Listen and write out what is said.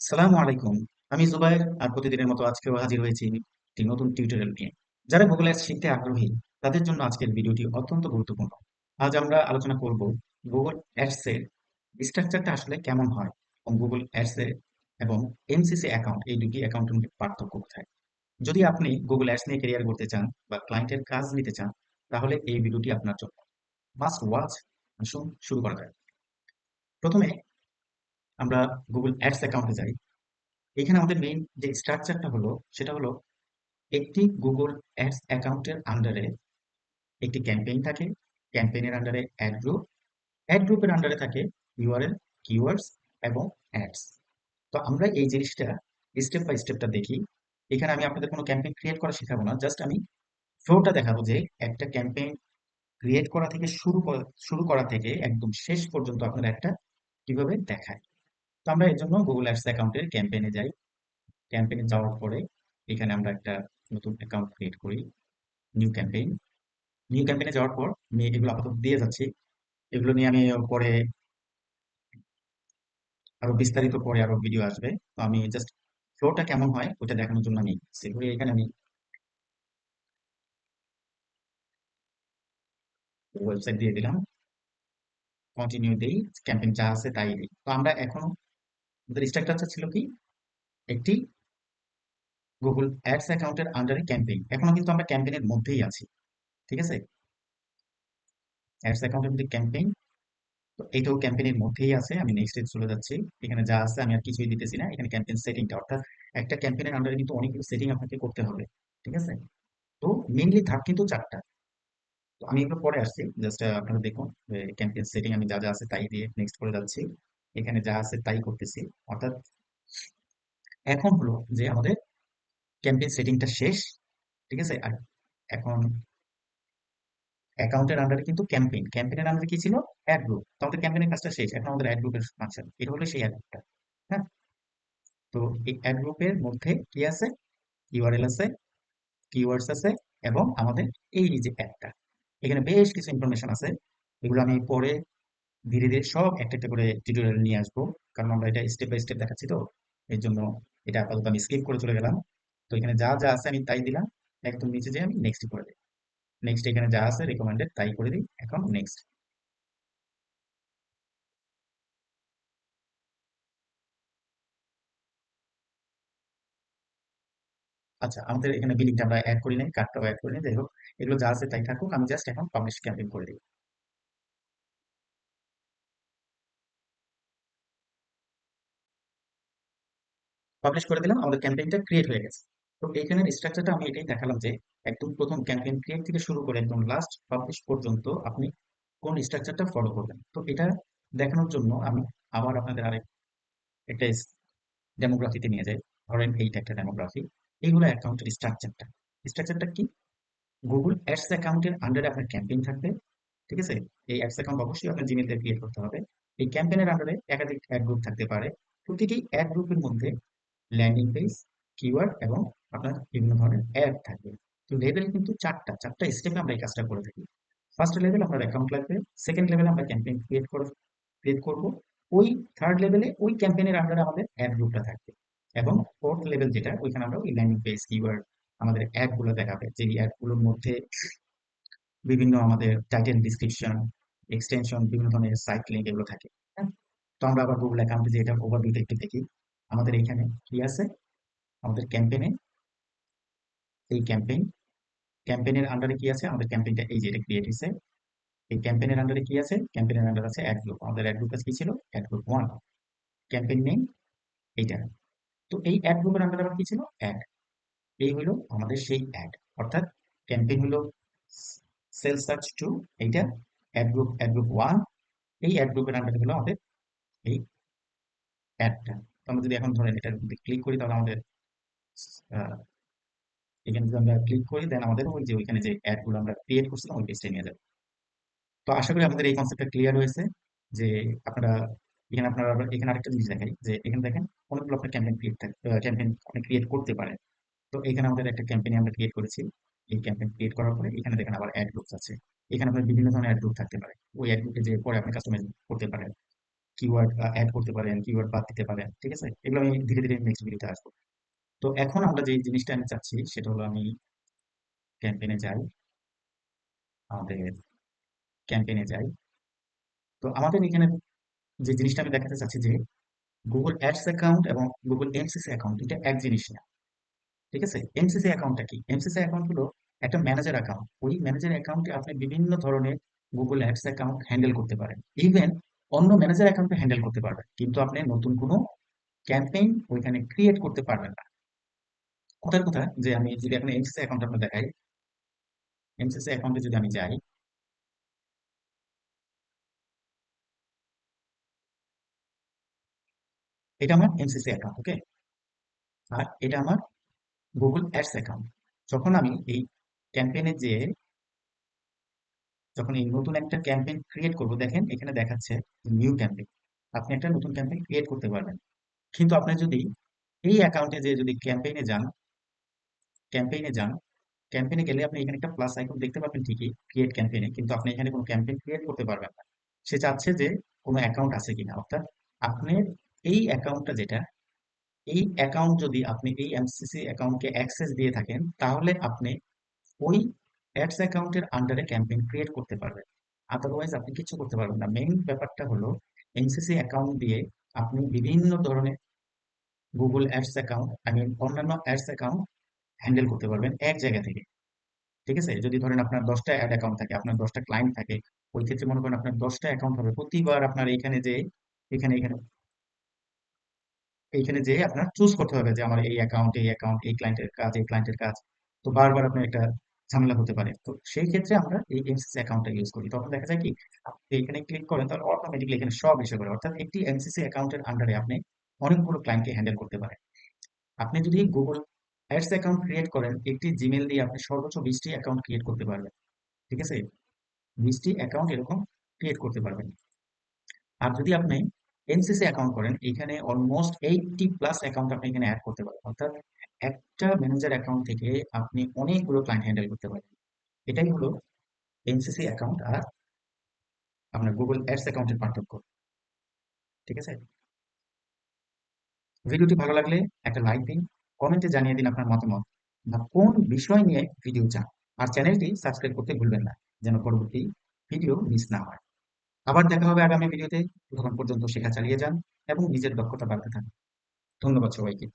সালামু আলাইকুম। আমি জুবায়ের আর প্রতিদিনের মতো আজকেও হাজির হয়েছি একটি নতুন টিউটোরিয়াল নিয়ে। যারা গুগল অ্যাডস শিখতে আগ্রহী তাদের জন্য আজকের ভিডিওটি অত্যন্ত গুরুত্বপূর্ণ। আজ আমরা আলোচনা করব গুগল অ্যাডস এর স্ট্রাকচারটা আসলে কেমন হয় এবং গুগল অ্যাডস এর এবং এমসিসি অ্যাকাউন্ট এই দুটি অ্যাকাউন্টের মধ্যে পার্থক্য কোথায়। যদি আপনি গুগল অ্যাডস নিয়ে ক্যারিয়ার করতে চান বা ক্লায়েন্টের কাজ নিতে চান তাহলে এই ভিডিওটি আপনার জন্য মাস্ট ওয়াচ। আসুন শুরু করা যায়। প্রথমে আমরা গুগল অ্যাডস অ্যাকাউন্টে যাই। এখানে আমাদের মেইন যে স্ট্রাকচারটা হলো সেটা হলো একটি গুগল অ্যাডস অ্যাকাউন্টের আন্ডারে একটি ক্যাম্পেইন থাকে। ক্যাম্পেইনের আন্ডারে অ্যাড গ্রুপ, অ্যাড গ্রুপের আন্ডারে থাকে ইউআরএল, কিওয়ার্ডস এবং অ্যাডস। তো আমরা এই জিনিসটা স্টেপ বাই স্টেপটা দেখি। এখানে আমি আপনাদের কোনো ক্যাম্পেইন ক্রিয়েট করা শেখাবো না, জাস্ট আমি ফ্লোটা দেখাবো যে একটা ক্যাম্পেইন ক্রিয়েট করা থেকে শুরু করা থেকে একদম শেষ পর্যন্ত আপনার একটা কিভাবে দেখায়। তো আমরা এর জন্য গুগল অ্যাডস অ্যাকাউন্টের ক্যাম্পেইনে যাই। ক্যাম্পেইনে যাওয়ার পরে এখানে আমরা একটা নতুন অ্যাকাউন্ট ক্রিয়েট করি, নিউ ক্যাম্পেইন। নিউ ক্যাম্পেইনে যাওয়ার পর আমি এগুলো আপাতত দিয়ে যাচ্ছি। এগুলো নিয়ে আমি পরে আরো বিস্তারিত পরে আরো ভিডিও আসবে। তো আমি জাস্ট ফ্লোটা কেমন হয় ওটা দেখানোর জন্য আমি সেগুলো এখানে আমি ওয়েবসাইট দিয়ে দিলাম, কন্টিনিউ দেই, ক্যাম্পেইন যা আছে তাই দিই। তো আমরা এখন আমাদের স্ট্রাকচার ছিল কি, একটি গুগল অ্যাডস অ্যাকাউন্টের আন্ডারে ক্যাম্পেইন। এখনো কিন্তু আমরা ক্যাম্পেইনের মধ্যেই আছি, ঠিক আছে? অ্যাডস অ্যাকাউন্টের মধ্যে ক্যাম্পেইন, তো এইটাও ক্যাম্পেইনের মধ্যেই আছে। আমি নেক্সট এ চলে যাচ্ছি। এখানে যা আছে আমি আর কিছুই দিতেছি না। এখানে ক্যাম্পেইন সেটিংটা, অর্থাৎ একটা ক্যাম্পেইনের আন্ডারে কিন্তু অনেকগুলো সেটিং আপনাকে করতে হবে, ঠিক আছে? তো মেইনলি ধাপ কিন্তু চারটা। তো আমি একটু পরে আসছি, জাস্ট আপনারা দেখুন ক্যাম্পেইন সেটিং আমি যা যা আছে তাই দিয়ে নেক্সট করে যাচ্ছি। এখানে যা আছে তাই করতেছি। অর্থাৎ এখন হলো যে আমাদের ক্যাম্পেইন সেটিংটা শেষ, ঠিক আছে? আর এখন অ্যাকাউন্টের আন্ডারে কিন্তু ক্যাম্পেইনের আন্ডারে কি ছিল, অ্যাড গ্রুপ। তো আমাদের ক্যাম্পেইনের কাজটা শেষ, এখন আমাদের অ্যাড গ্রুপের ফাংশন, এটা হলো সেই অ্যাড গ্রুপটা। হ্যাঁ, তো এই অ্যাড গ্রুপের মধ্যে কি আছে, ইউআরএল আছে, কিওয়ার্ডস আছে এবং আমাদের এই যে অ্যাডটা, এখানে বেশ কিছু ইনফরমেশন আছে। এগুলো আমি পরে ধীরে ধীরে সব একটা একটা করে টিউটোরিয়াল নিয়ে আসবো, কারণ আমরা এটা স্টেপ বাই স্টেপ দেখাচ্ছি। তো এর জন্য এটা আপাতত আমি স্কিপ করে চলে গেলাম। তো এখানে যা যা আছে আমি তাই দিলাম। একদম নিচে যে আমি নেক্সট করে দিই, নেক্সট এখানে যা আছে রেকমেন্ডেড তাই করে দিই, এখন নেক্সট। আচ্ছা, আমাদের এখানে বিলিংটা আমরা অ্যাড করি নাই, কার্ডটাও অ্যাড করি নাই, যাই হোক এগুলো যা আছে তাই থাকুক। আমি জাস্ট এখন পাবলিশ ক্যাম্পেইন করে দিই। পাবলিশ করে দিলাম, আমাদের ক্যাম্পেইনটা ক্রিয়েট হয়ে গেছে। তো এইখানের স্ট্রাকচারটা আমি এটাই দেখালাম যে একদম প্রথম ক্যাম্পেইন ক্রিয়েট থেকে শুরু করে একদম লাস্ট পাবলিশ পর্যন্ত আপনি কোন স্ট্রাকচারটা ফলো করবেন। তো এটা দেখানোর জন্য আমি আবার আপনাদের আরেক একটা ডেমোগ্রাফিতে নিয়ে যাই। ধরেন এইটা একটা ডেমোগ্রাফি, এইগুলো অ্যাকাউন্টের স্ট্রাকচারটা। স্ট্রাকচারটা কি, গুগল অ্যাডস অ্যাকাউন্টের আন্ডারে আপনার ক্যাম্পেইন থাকবে, ঠিক আছে? এই অ্যাডস অ্যাকাউন্ট অবশ্যই আপনার জিমেল দিয়ে ক্রিয়েট করতে হবে। এই ক্যাম্পেইনের আন্ডারে একাধিক অ্যাড গ্রুপ থাকতে পারে। প্রতিটি অ্যাড গ্রুপের মধ্যে ল্যান্ডিং পেজ, কিওয়ার্ড এবং আপনার বিভিন্ন ধরনের অ্যাড থাকবে। তো লেভেল কিন্তু চারটা চারটা স্টেপে আমরা এই কাজটা করে থাকি। ফার্স্ট লেভেল আপনার অ্যাকাউন্ট লাগবে, সেকেন্ড লেভেলে আমরা ক্যাম্পেইন ক্রিয়েট করব, ওই থার্ড লেভেলে ওই ক্যাম্পেইনের আন্ডারে আমাদের অ্যাড গ্রুপটা থাকবে এবং ফোর্থ লেভেল যেটা, ওইখানে আমরা ওই ল্যান্ডিং পেজ, কিওয়ার্ড, আমাদের অ্যাড গুলো দেখাবে, যে অ্যাড গুলোর মধ্যে বিভিন্ন আমাদের টাইটেল, ডিসক্রিপশন, এক্সটেনশন, বিভিন্ন ধরনের সাইট লিঙ্ক এগুলো থাকে। হ্যাঁ, তো আমরা আবার গুগল অ্যাকাউন্টে যে এটা ওভারভিউটা একটু দেখি। আমাদের এখানে কি আছে, আমাদের ক্যাম্পেইনে এই ক্যাম্পেইনের আন্ডারে কি আছে, আমাদের ক্যাম্পেইনটা এই যে এটা ক্রিয়েট হয়েছে। এই ক্যাম্পেইনের আন্ডারে কি আছে, ক্যাম্পেইনের আন্ডারে আছে অ্যাড গ্রুপ। আমাদের অ্যাড গ্রুপ কি ছিল, অ্যাড গ্রুপ 1, ক্যাম্পেইন নেম এইটা। তো এই অ্যাড গ্রুপের আন্ডারে আবার কি ছিল, অ্যাড। এই হলো আমাদের সেই অ্যাড, অর্থাৎ ক্যাম্পেইন হলো সেল সার্চ 2, এইটা অ্যাড গ্রুপ 1। এই অ্যাড গ্রুপের আন্ডারে হলো আমাদের এই অ্যাডটা। তো আমরা যদি এখন ধরেন এটা ক্লিক করি তাহলে আমাদের আহ, এখানে যদি আমরা ক্লিক করি দেন আমাদের ওই যে ওইখানে যে অ্যাড গুলো আমরা ক্রিয়েট করছিলাম ওই পেজটা নিয়ে যাবে। তো আশা করি আমাদের এই কনসেপ্টটা ক্লিয়ার হয়েছে যে আপনারা এখানে আপনারা এখানে আরেকটা জিনিস দেখাই যে এখানে দেখেন অনেকগুলো আপনার ক্যাম্পেইন আপনি ক্রিয়েট করতে পারেন। তো এখানে আমাদের একটা ক্যাম্পেইন আমরা ক্রিয়েট করেছি। এই ক্যাম্পেইন ক্রিয়েট করার পরে এখানে দেখেন আবার অ্যাড গ্রুপস আছে। এখানে আপনার বিভিন্ন ধরনের অ্যাড গ্রুপ থাকতে পারে, ওই অ্যাড গ্রুপে যে পরে আপনি কাস্টমাইজ করতে পারেন। কিওয়ার্ড অ্যাড করতে পারেন, কিওয়ার্ড বাদ দিতে পারেন। ঠিক আছে, এগুলো আমি ধীরে ধীরে নেক্সট ভিডিওতে আসবো। তো এখন আমরা যে জিনিসটা আমি চাচ্ছি সেটা হলো আমি ক্যাম্পেইনে যাই, আমাদের ক্যাম্পেইনে যাই। তো আমাদের এখানে যে জিনিসটা আমি দেখাতে চাচ্ছি যে গুগল অ্যাডস অ্যাকাউন্ট এবং গুগল এমসিসি অ্যাকাউন্ট এটা এক জিনিস না। ঠিক আছে, এমসিসি অ্যাকাউন্টটা কি? এমসিসি অ্যাকাউন্ট হলো একটা ম্যানেজার অ্যাকাউন্ট। ওই ম্যানেজার অ্যাকাউন্টে আপনি বিভিন্ন ধরনের গুগল অ্যাডস অ্যাকাউন্ট হ্যান্ডেল করতে পারেন, ইভেন অন্য ম্যানেজার অ্যাকাউন্টে হ্যান্ডেল করতে পারবেন, কিন্তু আপনি নতুন কোনো ক্যাম্পেইন ওইখানে ক্রিয়েট করতে পারবেন না। কথার কথা যে আমি যদি এখন এমসিসি অ্যাকাউন্ট আপনার দেখাই, এমসিসি অ্যাকাউন্টে যদি আমি যাই, এটা আমার এমসিসি অ্যাকাউন্ট, ওকে। আর এটা আমার গুগল অ্যাডস অ্যাকাউন্ট। যখন আমি এই ক্যাম্পেইনে যে যখন এই নতুন একটা ক্যাম্পেইন ক্রিয়েট করব, দেখেন এখানে দেখাচ্ছে নিউ ক্যাম্পেইন। আপনি একটা নতুন ক্যাম্পেইন ক্রিয়েট করতে পারবেন, কিন্তু আপনি যদি এই অ্যাকাউন্টে যে যদি ক্যাম্পেইনে যান, ক্যাম্পেইনে গেলে আপনি এখানে একটা প্লাস আইকন দেখতে পাবেন ঠিকই ক্রিয়েট ক্যাম্পেইনে, কিন্তু আপনি এখানে কোনো ক্যাম্পেইন ক্রিয়েট করতে পারবেন না। সে চাচ্ছে যে কোনো অ্যাকাউন্ট আছে কিনা, অর্থাৎ আপনার এই অ্যাকাউন্টটা যেটা, এই অ্যাকাউন্ট যদি আপনি এই এমসিসি অ্যাকাউন্টকে অ্যাক্সেস দিয়ে থাকেন, তাহলে আপনি ওই অ্যাডস অ্যাকাউন্টের আন্ডারে ক্যাম্পেইন ক্রিয়েট করতে পারবেন। আদারওয়াইজ আপনি কিছু করতে পারবেন না। মেইন ব্যাপারটা হলো এমসিসি অ্যাকাউন্ট দিয়ে আপনি বিভিন্ন ধরনের গুগল অ্যাডস অ্যাকাউন্ট, অন্যান্য অ্যাডস অ্যাকাউন্ট হ্যান্ডেল করতে পারবেন এক জায়গা থেকে। ঠিক আছে, যদি ধরেন আপনার 10টা অ্যাড অ্যাকাউন্ট থাকে, আপনার 10টা ক্লায়েন্ট থাকে, ওই ক্ষেত্রে মনে করেন আপনার 10টা অ্যাকাউন্ট হবে, প্রতিবার আপনার এখানে যে এখানে এখানে এইখানে যে আপনার চুজ করতে হবে যে আমার এই অ্যাকাউন্ট, এই অ্যাকাউন্ট, এই ক্লায়েন্টের কাজ, এই ক্লায়েন্টের কাজ। তো বারবার আপনার একটা ঝামেলা হতে পারে। তো সেই ক্ষেত্রে আমরা এই এমসিসি অ্যাকাউন্টটা ইউজ করি। তখন দেখা যায় কি, আপনি এখানে ক্লিক করেন তাহলে অটোমেটিকলি এখানে সব এসে পড়ে, অর্থাৎ একটি এমসিসি অ্যাকাউন্টের আন্ডারে আপনি অনেকগুলো ক্লায়েন্টকে হ্যান্ডেল করতে পারেন। আপনি যদি গুগল অ্যাডস অ্যাকাউন্ট ক্রিয়েট করেন, একটি জিমেল দিয়ে আপনি সর্বোচ্চ 20টি অ্যাকাউন্ট ক্রিয়েট করতে পারবেন। ঠিক আছে, 20টি অ্যাকাউন্ট এরকম ক্রিয়েট করতে পারবেন। আর যদি আপনি এনসিসি অ্যাকাউন্ট করেন, এখানে অলমোস্ট 80+ অ্যাকাউন্ট আপনি এখানে অ্যাড করতে পারেন, অর্থাৎ একটা ম্যানেজার অ্যাকাউন্ট থেকে আপনি অনেকগুলো ক্লায়েন্ট হ্যান্ডেল করতে পারেন। এটাই হলো এনসিসি অ্যাকাউন্ট আর আপনার গুগল অ্যাডস অ্যাকাউন্টের পার্থক্য। ঠিক আছে, ভিডিওটি ভালো লাগলে একটা লাইক দিন, কমেন্টে জানিয়ে দিন আপনার মতামত বা কোন বিষয় নিয়ে ভিডিও চান। আর চ্যানেলটি সাবস্ক্রাইব করতে ভুলবেন না, যেন পরবর্তী ভিডিও মিস না হয়। আবার দেখা হবে আগামী ভিডিওতে। তখন পর্যন্ত শেখা চালিয়ে যান এবং নিজের দক্ষতা বাড়াতে থাকুন। ধন্যবাদ সবাইকে।